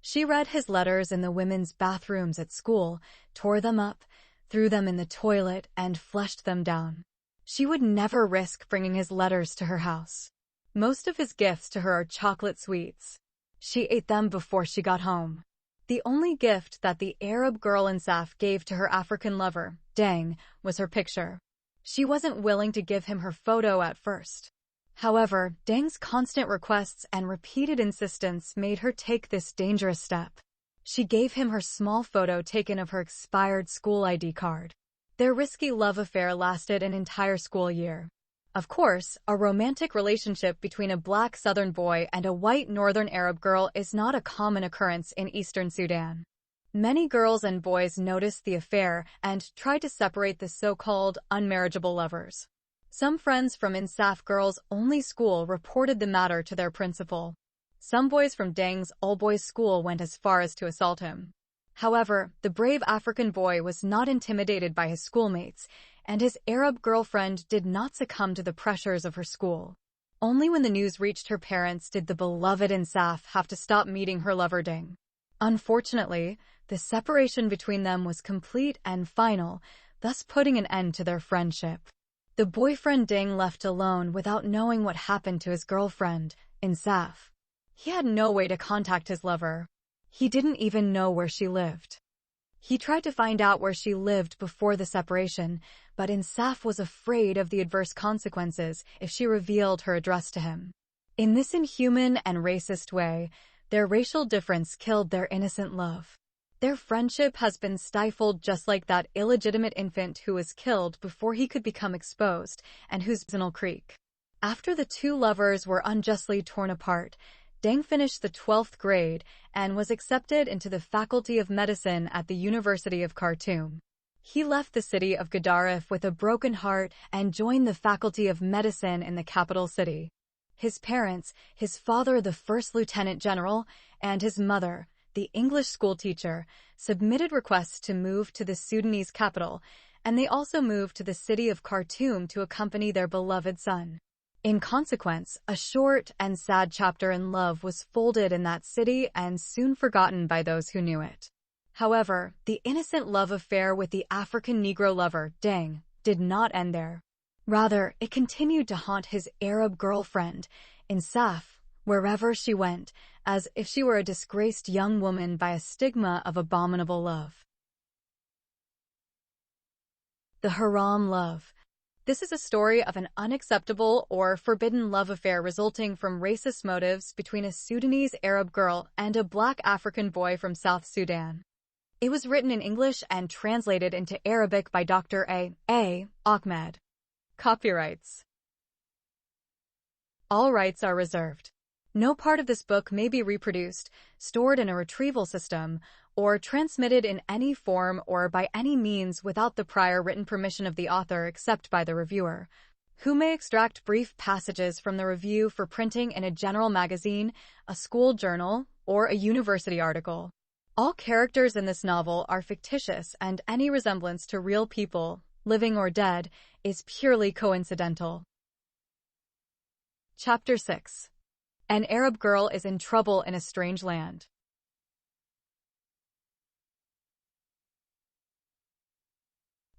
She read his letters in the women's bathrooms at school, tore them up, threw them in the toilet, and flushed them down. She would never risk bringing his letters to her house. Most of his gifts to her are chocolate sweets. She ate them before she got home. The only gift that the Arab girl Insaf gave to her African lover, Deng, was her picture. She wasn't willing to give him her photo at first. However, Deng's constant requests and repeated insistence made her take this dangerous step. She gave him her small photo taken of her expired school ID card. Their risky love affair lasted an entire school year. Of course, a romantic relationship between a black Southern boy and a white Northern Arab girl is not a common occurrence in Eastern Sudan. Many girls and boys noticed the affair and tried to separate the so-called unmarriageable lovers. Some friends from Insaf girls' only school reported the matter to their principal. Some boys from Deng's all-boys school went as far as to assault him. However, the brave African boy was not intimidated by his schoolmates, and his Arab girlfriend did not succumb to the pressures of her school. Only when the news reached her parents did the beloved Insaf have to stop meeting her lover Deng. Unfortunately, the separation between them was complete and final, thus putting an end to their friendship. The boyfriend Deng left alone without knowing what happened to his girlfriend, Insaf. He had no way to contact his lover. He didn't even know where she lived. He tried to find out where she lived before the separation, but Insaf was afraid of the adverse consequences if she revealed her address to him. In this inhuman and racist way, their racial difference killed their innocent love. Their friendship has been stifled just like that illegitimate infant who was killed before he could become exposed and whose personal creek. After the two lovers were unjustly torn apart, Deng finished the 12th grade and was accepted into the Faculty of Medicine at the University of Khartoum. He left the city of Gedaref with a broken heart and joined the Faculty of Medicine in the capital city. His parents, his father the first lieutenant general, and his mother, the English school teacher, submitted requests to move to the Sudanese capital, and they also moved to the city of Khartoum to accompany their beloved son. In consequence, a short and sad chapter in love was folded in that city and soon forgotten by those who knew it. However, the innocent love affair with the African Negro lover, Deng, did not end there. Rather, it continued to haunt his Arab girlfriend, Insaf, wherever she went, as if she were a disgraced young woman by a stigma of abominable love. The Haram love. This is a story of an unacceptable or forbidden love affair resulting from racist motives between a Sudanese Arab girl and a black African boy from South Sudan. It was written in English and translated into Arabic by Dr. A. Ahmed. Copyrights. All rights are reserved. No part of this book may be reproduced, stored in a retrieval system, or transmitted in any form or by any means without the prior written permission of the author except by the reviewer, who may extract brief passages from the review for printing in a general magazine, a school journal, or a university article. All characters in this novel are fictitious and any resemblance to real people, living or dead, is purely coincidental. Chapter 6. An Arab girl is in trouble in a strange land.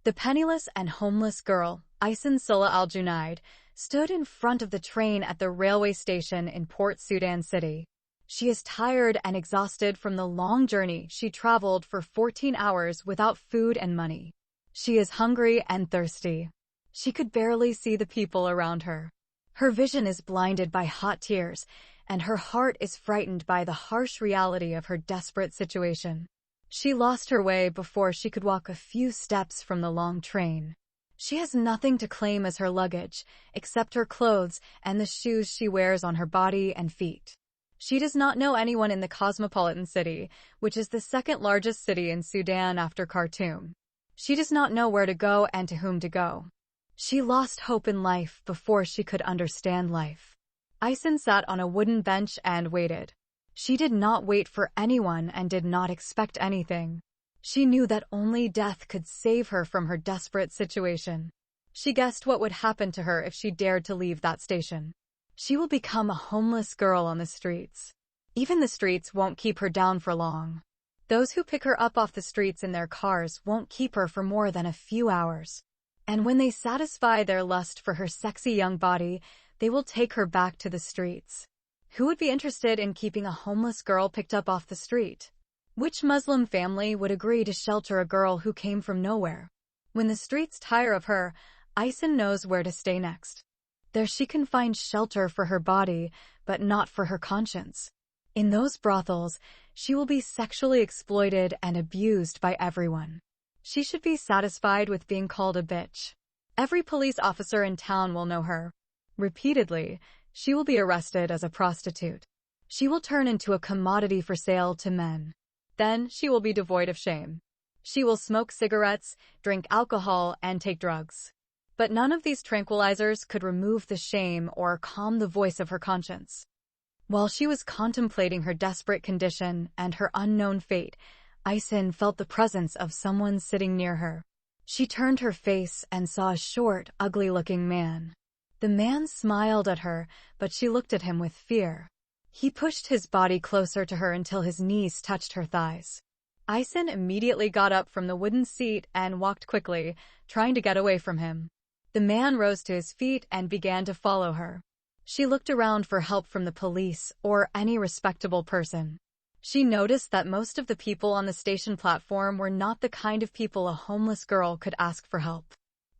The penniless and homeless girl, Aysen Sula al-Junaid, stood in front of the train at the railway station in Port Sudan City. She is tired and exhausted from the long journey she traveled for 14 hours without food and money. She is hungry and thirsty. She could barely see the people around her. Her vision is blinded by hot tears, and her heart is frightened by the harsh reality of her desperate situation. She lost her way before she could walk a few steps from the long train. She has nothing to claim as her luggage, except her clothes and the shoes she wears on her body and feet. She does not know anyone in the cosmopolitan city, which is the second largest city in Sudan after Khartoum. She does not know where to go and to whom to go. She lost hope in life before she could understand life. Aysen sat on a wooden bench and waited. She did not wait for anyone and did not expect anything. She knew that only death could save her from her desperate situation. She guessed what would happen to her if she dared to leave that station. She will become a homeless girl on the streets. Even the streets won't keep her down for long. Those who pick her up off the streets in their cars won't keep her for more than a few hours. And when they satisfy their lust for her sexy young body, they will take her back to the streets. Who would be interested in keeping a homeless girl picked up off the street? Which Muslim family would agree to shelter a girl who came from nowhere? When the streets tire of her, Aysen knows where to stay next. There she can find shelter for her body, but not for her conscience. In those brothels, she will be sexually exploited and abused by everyone. She should be satisfied with being called a bitch. Every police officer in town will know her. Repeatedly, she will be arrested as a prostitute. She will turn into a commodity for sale to men. Then she will be devoid of shame. She will smoke cigarettes, drink alcohol, and take drugs. But none of these tranquilizers could remove the shame or calm the voice of her conscience. While she was contemplating her desperate condition and her unknown fate, Aysen felt the presence of someone sitting near her. She turned her face and saw a short, ugly-looking man. The man smiled at her, but she looked at him with fear. He pushed his body closer to her until his knees touched her thighs. Aysen immediately got up from the wooden seat and walked quickly, trying to get away from him. The man rose to his feet and began to follow her. She looked around for help from the police or any respectable person. She noticed that most of the people on the station platform were not the kind of people a homeless girl could ask for help.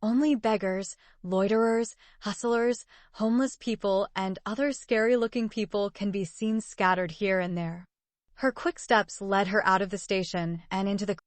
Only beggars, loiterers, hustlers, homeless people, and other scary-looking people can be seen scattered here and there. Her quick steps led her out of the station and into the